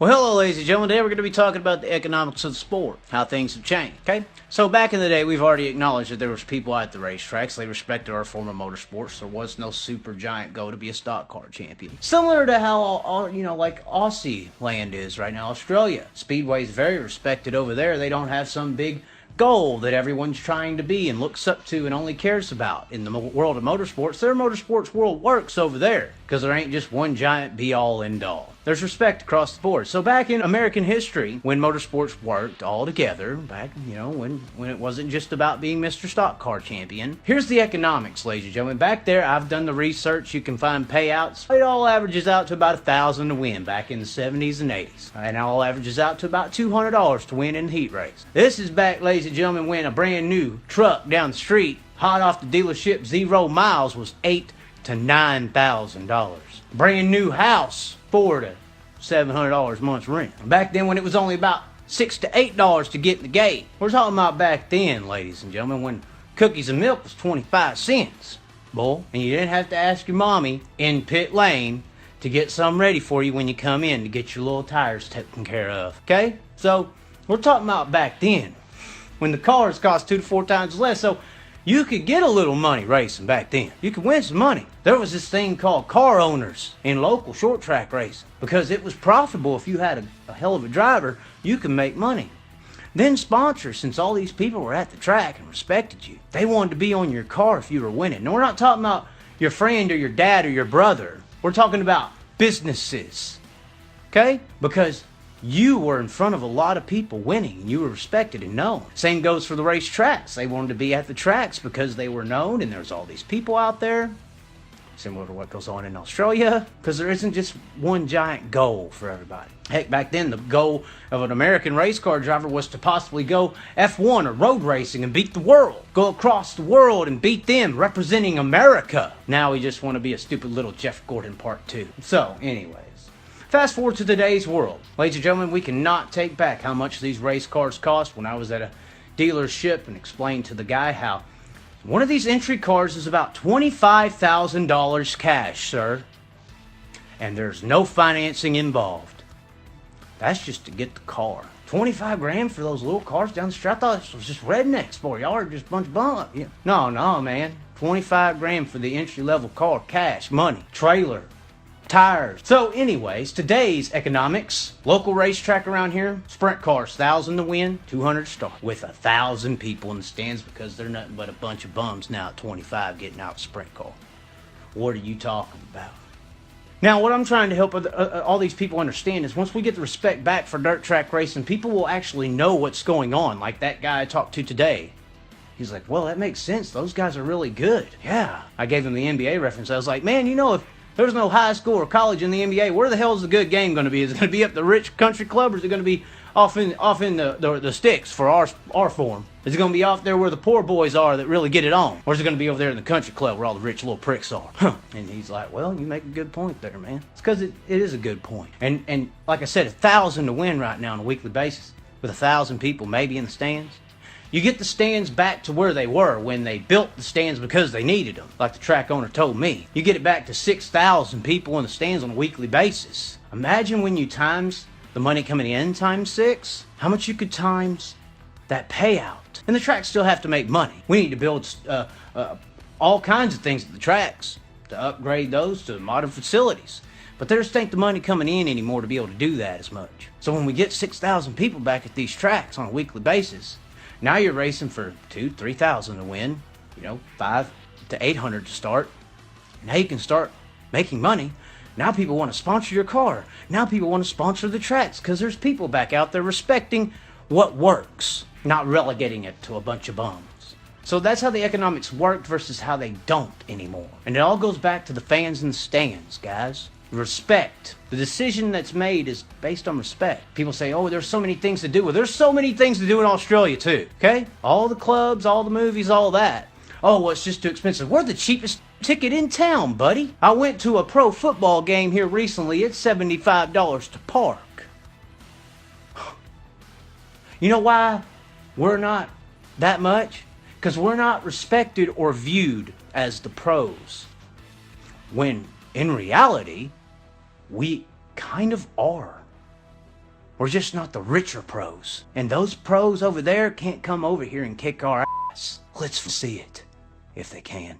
Well, hello, ladies and gentlemen. Today we're going to be talking about the economics of the sport, how things have changed, okay? So back in the day, we've already acknowledged that there was people at the racetracks. They respected our form of motorsports. There was no super giant goal to be a stock car champion. Similar to how, like Aussie land is right now, Australia. Speedway is very respected over there. They don't have some big goal that everyone's trying to be and looks up to and only cares about in the world of motorsports. Their motorsports world works over there because there ain't just one giant be-all end-all. There's respect across the board. So back in American history, when motorsports worked all together, back, when it wasn't just about being Mr. Stock Car Champion, here's the economics, ladies and gentlemen. Back there, I've done the research. You can find payouts. It all averages out to about $1,000 to win back in the 70s and 80s. And it all averages out to about $200 to win in the heat race. This is back, ladies and gentlemen, when a brand new truck down the street, hot off the dealership, 0 miles, was $8,000 to $9,000. Brand new house, $400 to $700 a month's rent. Back then, when it was only about $6 to $8 to get in the gate. We're talking about back then, ladies and gentlemen, when cookies and milk was 25 cents, boy, and you didn't have to ask your mommy in pit lane to get something ready for you when you come in to get your little tires taken care of. Okay, so we're talking about back then, when the cars cost 2 to 4 times less. So you could get a little money racing back then. You could win some money. There was this thing called car owners in local short track racing because it was profitable. If you had a hell of a driver, you could make money. Then sponsors, since all these people were at the track and respected you, they wanted to be on your car if you were winning. Now, we're not talking about your friend or your dad or your brother. We're talking about businesses, okay? Because you were in front of a lot of people winning, and you were respected and known. Same goes for the racetracks. They wanted to be at the tracks because they were known, and there's all these people out there. Similar to what goes on in Australia, because there isn't just one giant goal for everybody. Heck, back then, the goal of an American race car driver was to possibly go F1 or road racing and beat the world. Go across the world and beat them, representing America. Now we just want to be a stupid little Jeff Gordon Part 2. So, anyways. Fast forward to today's world. Ladies and gentlemen, we cannot take back how much these race cars cost. When I was at a dealership and explained to the guy how one of these entry cars is about $25,000 cash, sir. And there's no financing involved. That's just to get the car. 25 grand for those little cars down the street? I thought this was just rednecks for y'all are just a bunch of bum. Yeah. No, man. 25 grand for the entry-level car, cash, money, trailer, tires. So anyways, today's economics, local racetrack around here, sprint cars, 1,000 to win, 200 to start, with 1,000 people in the stands because they're nothing but a bunch of bums now at 25 getting out a sprint car. What are you talking about? Now, what I'm trying to help all these people understand is once we get the respect back for dirt track racing, people will actually know what's going on. Like that guy I talked to today. He's like, well, that makes sense. Those guys are really good. Yeah. I gave him the NBA reference. I was like, man, if there's no high school or college in the NBA, where the hell is the good game going to be? Is it going to be up the rich country club, or is it going to be off in the sticks for our form? Is it going to be off there where the poor boys are that really get it on? Or is it going to be over there in the country club where all the rich little pricks are? Huh. And he's like, well, you make a good point there, man. It's because it is a good point. And like I said, 1,000 to win right now on a weekly basis with 1,000 people maybe in the stands. You get the stands back to where they were when they built the stands because they needed them, like the track owner told me. You get it back to 6,000 people in the stands on a weekly basis. Imagine when you times the money coming in times 6, how much you could times that payout. And the tracks still have to make money. We need to build all kinds of things at the tracks to upgrade those to modern facilities. But they just ain't the money coming in anymore to be able to do that as much. So when we get 6,000 people back at these tracks on a weekly basis, now you're racing for 2,000 to 3,000 to win, 500 to 800 to start. Now you can start making money. Now people want to sponsor your car. Now people want to sponsor the tracks because there's people back out there respecting what works, not relegating it to a bunch of bums. So that's how the economics worked versus how they don't anymore. And it all goes back to the fans in the stands, guys. Respect. The decision that's made is based on respect. People say, oh, there's so many things to do. Well, there's so many things to do in Australia too, okay? All the clubs, all the movies, all that. Oh, well, it's just too expensive. We're the cheapest ticket in town, buddy. I went to a pro football game here recently. It's $75 to park. You know why we're not that much? Because we're not respected or viewed as the pros. When in reality, we kind of are. We're just not the richer pros. And those pros over there can't come over here and kick our ass. Let's see it, if they can.